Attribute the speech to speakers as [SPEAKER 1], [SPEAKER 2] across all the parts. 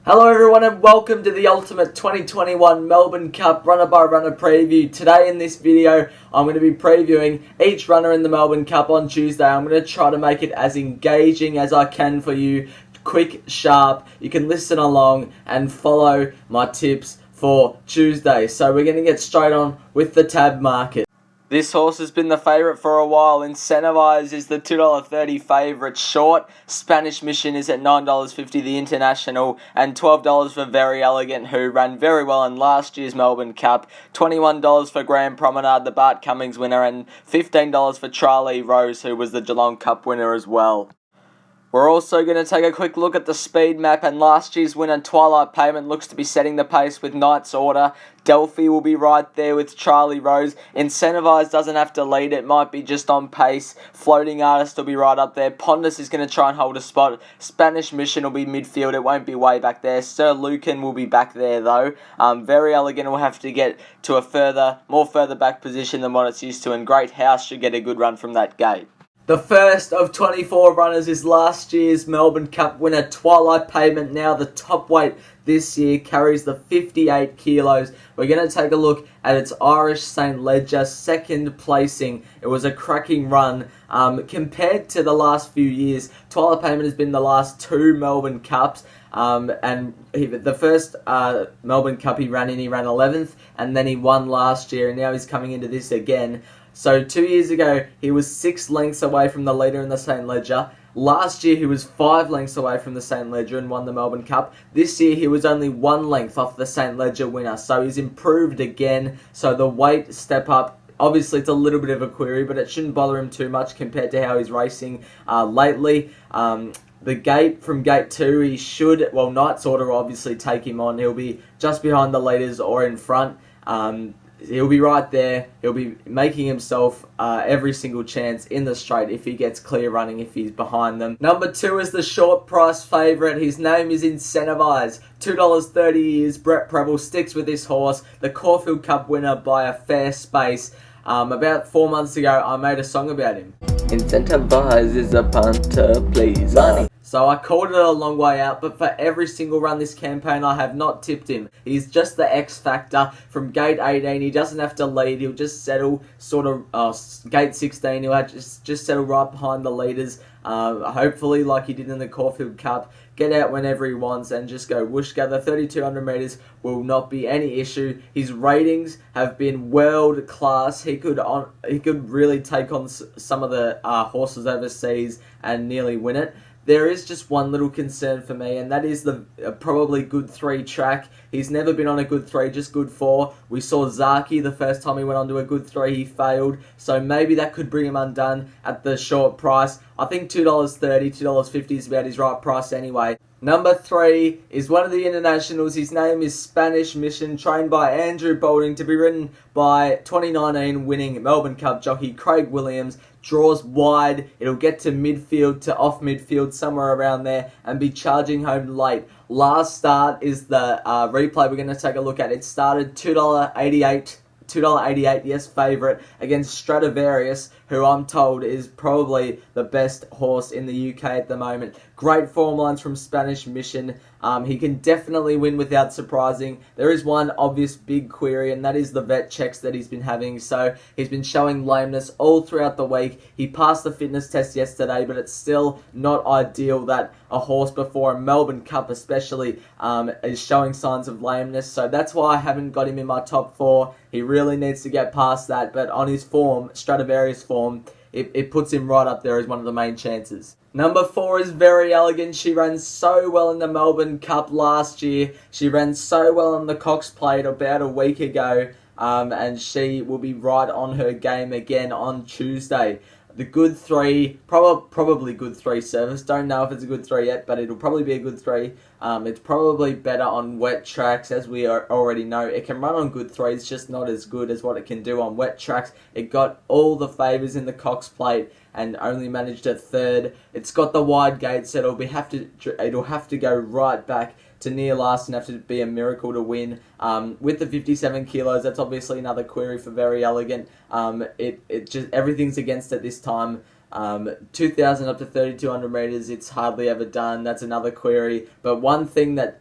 [SPEAKER 1] Hello everyone and welcome to the Ultimate 2021 Melbourne Cup runner by runner preview. Today in this video I'm going to be previewing each runner in the Melbourne Cup on Tuesday. I'm going to try to make it as engaging as I can for you, quick, sharp. You can listen along and follow my tips for Tuesday. So we're going to get straight on with the tab market. This horse has been the favourite for a while. Incentivize is the $2.30 favourite. Short Spanish Mission is at $9.50, the International, and $12 for Verry Elleegant, who ran very well in last year's Melbourne Cup. $21 for Grand Promenade, the Bart Cummings winner, and $15 for Twilight Rose, who was the Geelong Cup winner as well. We're also going to take a quick look at the speed map, and last year's winner Twilight Payment looks to be setting the pace with Knight's Order. Delphi will be right there with Charlie Rose. Incentivize doesn't have to lead, it might be just on pace. Floating Artist will be right up there. Pondus is going to try and hold a spot. Spanish Mission will be midfield, it won't be way back there. Sir Lucan will be back there though. Verry Elleegant will have to get to a more further back position than what it's used to, and Great House should get a good run from that gate. The first of 24 runners is last year's Melbourne Cup winner Twilight Payment, now the top weight this year, carries the 58 kilos. We're going to take a look at its Irish St. Ledger second placing. It was a cracking run. Compared to the last few years, Twilight Payment has been the last two Melbourne Cups. And the first Melbourne Cup he ran 11th, and then he won last year, and now he's coming into this again. So 2 years ago, he was 6 lengths away from the leader in the St. Ledger. Last year, he was 5 lengths away from the St. Ledger and won the Melbourne Cup. This year, he was only 1 length off the St. Ledger winner. So he's improved again. So the weight step up, obviously it's a little bit of a query, but it shouldn't bother him too much compared to how he's racing lately. The gate from gate 2, he should, Knight's Order will obviously take him on. He'll be just behind the leaders or in front. He'll be right there. He'll be making himself every single chance in the straight if he gets clear running, if he's behind them. Number 2 is the short price favourite. His name is Incentivize. $2.30 years. Brett Preble sticks with this horse. The Caulfield Cup winner by a fair space. About 4 months ago, I made a song about him. Incentivize is a punter, please. Money. So I called it a long way out, but for every single run this campaign, I have not tipped him. He's just the X factor from gate 18. He doesn't have to lead. He'll just settle gate 16. He'll just settle right behind the leaders. Hopefully, like he did in the Caulfield Cup, get out whenever he wants and just go whoosh gather. 3,200 metres will not be any issue. His ratings have been world class. He could really take on some of the horses overseas and nearly win it. There is just one little concern for me, and that is the probably good 3 track. He's never been on a good 3, just good 4. We saw Zaki the first time he went on to a good 3, he failed. So maybe that could bring him undone at the short price. I think $2.30, $2.50 is about his right price anyway. Number 3 is one of the internationals. His name is Spanish Mission, trained by Andrew Balding, to be ridden by 2019 winning Melbourne Cup jockey Craig Williams. Draws wide, it'll get to midfield, to off midfield, somewhere around there, and be charging home late. Last start is the replay we're going to take a look at. It started $2.88, yes, favourite, against Stradivarius, who I'm told is probably the best horse in the UK at the moment. Great form lines from Spanish Mission. He can definitely win without surprising. There is one obvious big query, and that is the vet checks that he's been having. So he's been showing lameness all throughout the week. He passed the fitness test yesterday, but it's still not ideal that a horse before a Melbourne Cup especially is showing signs of lameness. So that's why I haven't got him in my top 4. He really needs to get past that, but on his form, Stradivarius form, it puts him right up there as one of the main chances. Number 4 is Verry Elleegant. She ran so well in the Melbourne Cup last year. She ran so well on the Cox Plate about a week ago. And she will be right on her game again on Tuesday. The good 3, probably good 3 service. Don't know if it's a good 3 yet, but it'll probably be a good 3. It's probably better on wet tracks, as we already know. It can run on good 3s, just not as good as what it can do on wet tracks. It got all the favours in the Cox Plate and only managed a 3rd. It's got the wide gate, so it'll have to go right back to near last and have to be a miracle to win. With the 57 kilos, that's obviously another query for Verry Elleegant. It just, everything's against it this time. 2,000 up to 3,200 metres, it's hardly ever done. That's another query. But one thing that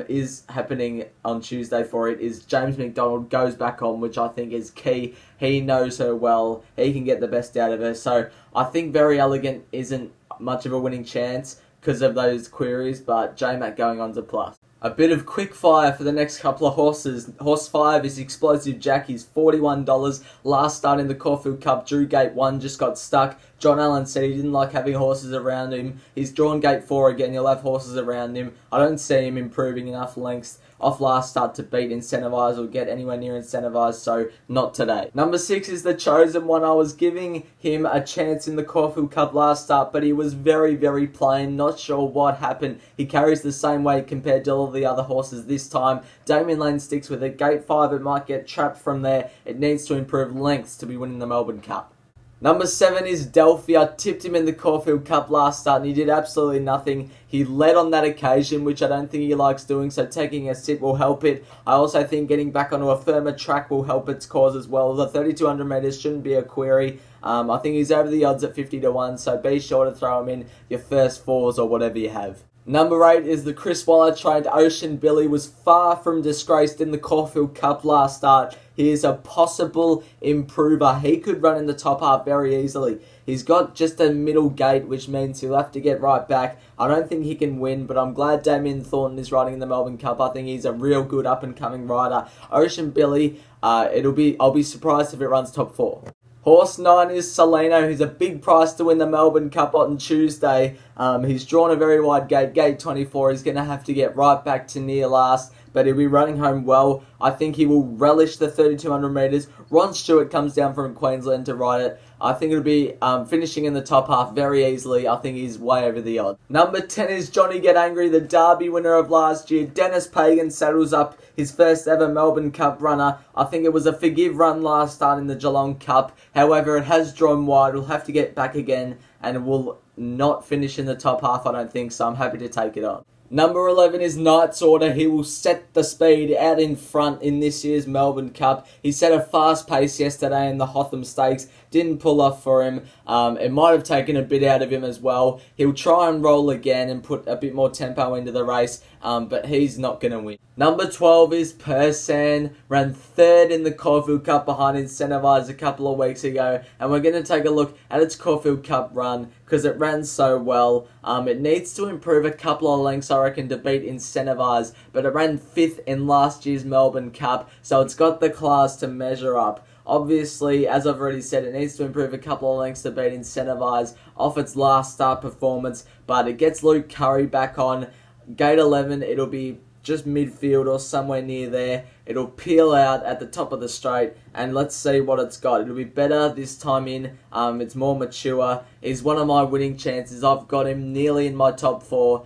[SPEAKER 1] is happening on Tuesday for it is James McDonald goes back on, which I think is key. He knows her well. He can get the best out of her. So I think Verry Elleegant isn't much of a winning chance because of those queries, but J-Mac going on's a plus. A bit of quick fire for the next couple of horses. Horse 5 is Explosive Jack. He's $41. Last start in the Caulfield Cup, drew gate 1, just got stuck. John Allen said he didn't like having horses around him. He's drawn gate 4 again. He'll have horses around him. I don't see him improving enough lengths off last start to beat Incentivize or get anywhere near Incentivize, so not today. Number 6 is The Chosen One. I was giving him a chance in the Caulfield Cup last start, but he was very, very plain. Not sure what happened. He carries the same weight compared to all the other horses this time. Damien Lane sticks with it. Gate 5, it might get trapped from there. It needs to improve lengths to be winning the Melbourne Cup. Number 7 is Delphi. I tipped him in the Caulfield Cup last start and he did absolutely nothing. He led on that occasion, which I don't think he likes doing, so taking a sit will help it. I also think getting back onto a firmer track will help its cause as well. The 3,200 metres shouldn't be a query. I think he's over the odds at 50 to 1, so be sure to throw him in your first 4s or whatever you have. Number 8 is the Chris Waller trained Ocean Billy. Was far from disgraced in the Caulfield Cup last start. He is a possible improver. He could run in the top half very easily. He's got just a middle gate, which means he'll have to get right back. I don't think he can win, but I'm glad Damien Thornton is riding in the Melbourne Cup. I think he's a real good up-and-coming rider. Ocean Billy, I'll be surprised if it runs top 4. Horse 9 is Salino, who's a big price to win the Melbourne Cup on Tuesday. He's drawn a very wide gate, gate 24. He's going to have to get right back to near last, but he'll be running home well. I think he will relish the 3,200 metres. Ron Stewart comes down from Queensland to ride it. I think it'll be finishing in the top half very easily. I think he's way over the odds. Number 10 is Johnny Get Angry, the Derby winner of last year. Dennis Pagan saddles up his first ever Melbourne Cup runner. I think it was a forgive run last start in the Geelong Cup. However, it has drawn wide. We'll have to get back again and will not finish in the top half, I don't think, so I'm happy to take it on. Number 11 is Knight's Order. He will set the speed out in front in this year's Melbourne Cup. He set a fast pace yesterday in the Hotham Stakes. Didn't pull off for him. It might have taken a bit out of him as well. He'll try and roll again and put a bit more tempo into the race, but he's not going to win. Number 12 is Persan. Ran 3rd in the Caulfield Cup behind Incentivize a couple of weeks ago. And we're going to take a look at its Caulfield Cup run because it ran so well. It needs to improve a couple of lengths, I reckon, to beat Incentivize. But it ran 5th in last year's Melbourne Cup, so it's got the class to measure up. Obviously, as I've already said, it needs to improve a couple of lengths to beat Incentivize off its last start performance, but it gets Luke Curry back on. Gate 11, it'll be just midfield or somewhere near there. It'll peel out at the top of the straight, and let's see what it's got. It'll be better this time in. It's more mature. He's one of my winning chances. I've got him nearly in my top 4.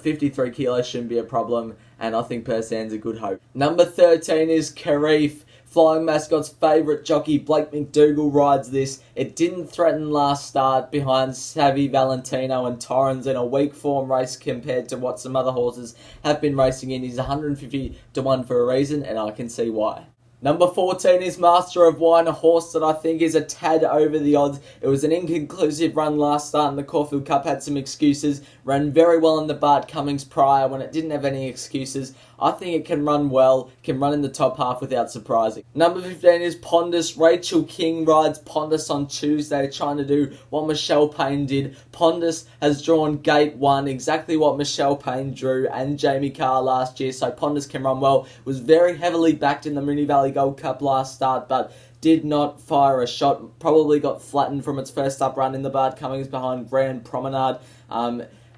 [SPEAKER 1] 53 kilos shouldn't be a problem, and I think Persan's a good hope. Number 13 is Karif. Flying Mascot's favourite jockey, Blake McDougall, rides this. It didn't threaten last start behind Savvy, Valentino and Torrens in a weak form race compared to what some other horses have been racing in. He's 150 to 1 for a reason, and I can see why. Number 14 is Master of Wine, a horse that I think is a tad over the odds. It was an inconclusive run last start in the Caulfield Cup, had some excuses, ran very well in the Bart Cummings prior when it didn't have any excuses. I think it can run well, can run in the top half without surprising. Number 15 is Pondus. Rachel King rides Pondus on Tuesday, trying to do what Michelle Payne did. Pondus has drawn gate 1, exactly what Michelle Payne drew and Jamie Carr last year, so Pondus can run well. Was very heavily backed in the Moonee Valley Gold Cup last start, but did not fire a shot. Probably got flattened from its first up run in the Bart Cummings behind Grand Promenade.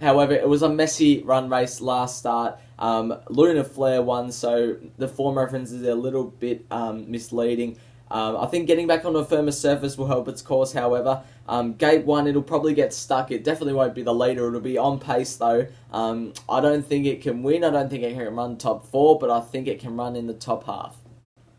[SPEAKER 1] However, it was a messy run race last start. Luna Flair won, so the form references are a little bit misleading. I think getting back on a firmer surface will help its course, however. Gate 1, it'll probably get stuck. It definitely won't be the leader. It'll be on pace, though. I don't think it can win. I don't think it can run top 4, but I think it can run in the top half.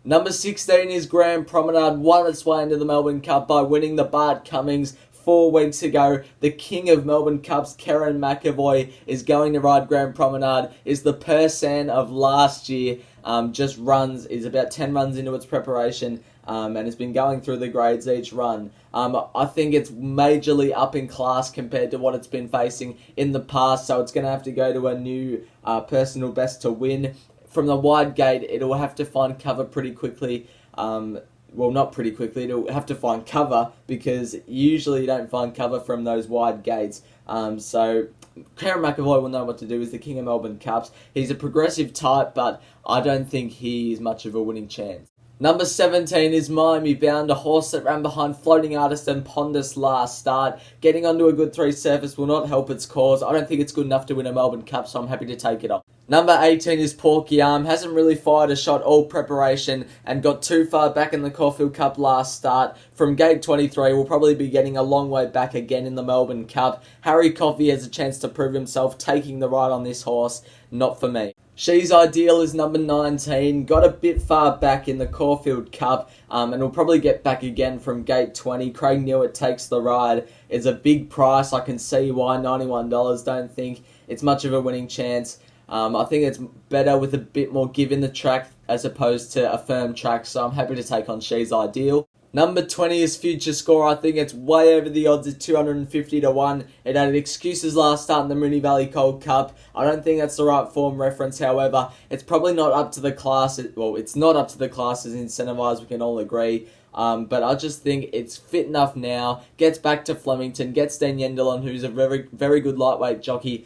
[SPEAKER 1] Number 16 is Grand Promenade. Won its way into the Melbourne Cup by winning the Bart Cummings 4 weeks ago. The king of Melbourne Cups, Karen McAvoy, is going to ride Grand Promenade. Is the Persan of last year. Is about 10 runs into its preparation. and has been going through the grades each run. I think it's majorly up in class compared to what it's been facing in the past, so it's going to have to go to a new personal best to win. From the wide gate, it'll have to find cover pretty quickly. Well, not pretty quickly, it'll have to find cover, because usually you don't find cover from those wide gates. So Karen McAvoy will know what to do. He's the king of Melbourne Cups. He's a progressive type, but I don't think he's much of a winning chance. Number 17 is Miami Bound, a horse that ran behind Floating Artist and Pondus last start. Getting onto a good 3 surface will not help its cause. I don't think it's good enough to win a Melbourne Cup, so I'm happy to take it on. Number 18 is Porky Arm. Hasn't really fired a shot all preparation and got too far back in the Caulfield Cup last start. From gate 23, we'll probably be getting a long way back again in the Melbourne Cup. Harry Coffey has a chance to prove himself taking the ride on this horse. Not for me. She's Ideal is number 19, got a bit far back in the Caulfield Cup, and will probably get back again from gate 20. Craig Newitt takes the ride. It's a big price. I can see why, $91. Don't think it's much of a winning chance. I think it's better with a bit more give in the track as opposed to a firm track, so I'm happy to take on She's Ideal. Number 20 is Future Score. I think it's way over the odds at 250 to 1. It had excuses last start in the Moonee Valley Gold Cup. I don't think that's the right form reference, however. It's probably not up to the class. Well, it's not up to the class as Incentivize, we can all agree. But I just think it's fit enough now. Gets back to Flemington, gets Dan Yendelon, who's a very, very good lightweight jockey.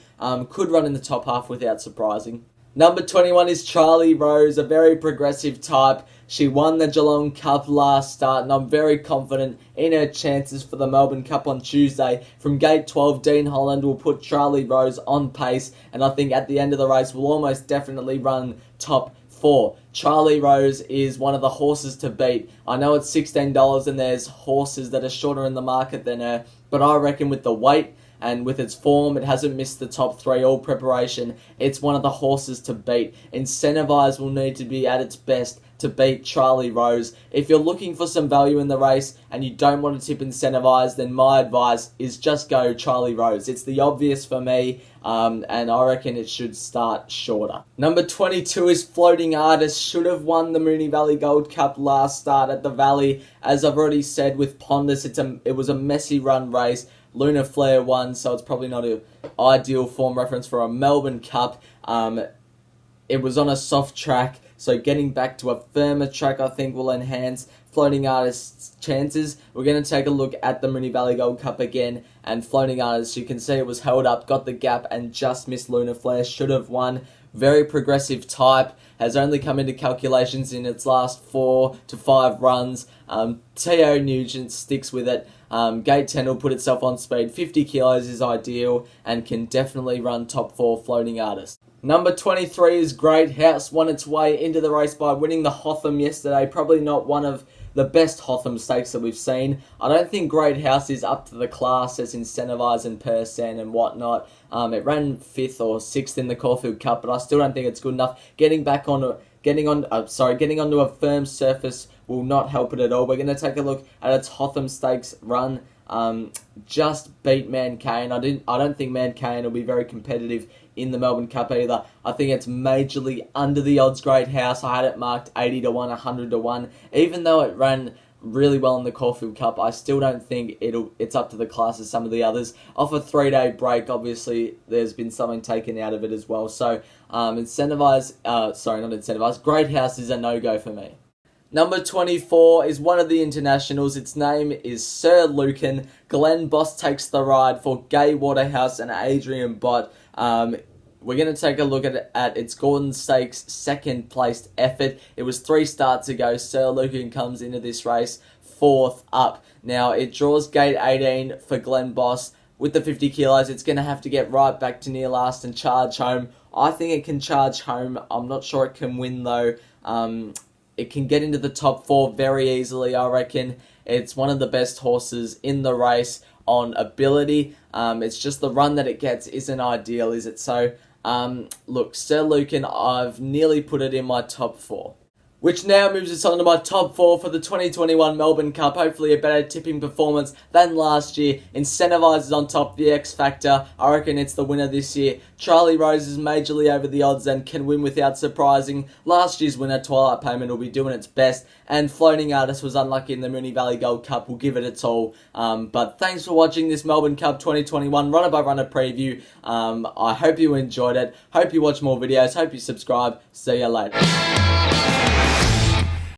[SPEAKER 1] Could run in the top half without surprising. Number 21 is Charlie Rose, a very progressive type. She won the Geelong Cup last start, and I'm very confident in her chances for the Melbourne Cup on Tuesday. From gate 12, Dean Holland will put Charlie Rose on pace, and I think at the end of the race will almost definitely run top 4. Charlie Rose is one of the horses to beat. I know it's $16 and there's horses that are shorter in the market than her, but I reckon with the weight and with its form, it hasn't missed the top 3 all preparation. It's one of the horses to beat. Incentivize will need to be at its best to beat Charlie Rose. If you're looking for some value in the race and you don't want to tip Incentivize, then my advice is just go Charlie Rose. It's the obvious for me, and I reckon it should start shorter. Number 22 is Floating Artist. Should have won the Moonee Valley Gold Cup last start at the Valley. As I've already said with Pondus, it was a messy run race. Lunar Flare won, so it's probably not an ideal form reference for a Melbourne Cup. It was on a soft track, so getting back to a firmer track I think will enhance Floating Artist's chances. We're going to take a look at the Moonee Valley Gold Cup again, and Floating Artist, you can see it was held up, got the gap, and just missed Lunar Flare. Should have won. Very progressive type, has only come into calculations in its last 4 to 5 runs. T.O. Nugent sticks with it. Gate 10 will put itself on speed. 50 kilos is ideal and can definitely run top 4 Floating Artist. Number 23 is Great House. Won its way into the race by winning the Hotham yesterday. Probably not one of the best Hotham stakes that we've seen. I don't think Great House is up to the class as Incentivize and Persan and whatnot. It ran 5th or 6th in the Caulfield Cup, but I still don't think it's good enough. Getting onto a firm surface will not help it at all. We're going to take a look at its Hotham Stakes run. Just beat Mancaine. I don't think Mancaine will be very competitive in the Melbourne Cup either. I think it's majorly under the odds Great House. I had it marked 80 to 1, 100 to 1. Even though it ran really well in the Caulfield Cup, I still don't think it's up to the class as some of the others. Off a 3-day break, obviously, there's been something taken out of it as well. So, not Incentivize. Great House is a no-go for me. Number 24 is one of the internationals. Its name is Sir Lucan. Glenn Boss takes the ride for Gay Waterhouse and Adrian Bott. We're going to take a look at its Gordon Stakes second placed effort. It was 3 starts ago. Sir Lucan comes into this race 4th up. Now, it draws gate 18 for Glenn Boss. With the 50 kilos, it's going to have to get right back to near last and charge home. I think it can charge home. I'm not sure it can win, though. It can get into the top 4 very easily, I reckon. It's one of the best horses in the race on ability. It's just the run that it gets isn't ideal, is it? So, look, Sir Lucan, I've nearly put it in my top 4. Which now moves us on to my top 4 for the 2021 Melbourne Cup. Hopefully a better tipping performance than last year. Incentivize is on top, the X Factor. I reckon it's the winner this year. Charlie Rose is majorly over the odds and can win without surprising. Last year's winner, Twilight Payment, will be doing its best. And Floating Artist was unlucky in the Moonee Valley Gold Cup. Will give it its all. But thanks for watching this Melbourne Cup 2021 runner by runner preview. I hope you enjoyed it. Hope you watch more videos. Hope you subscribe. See you later.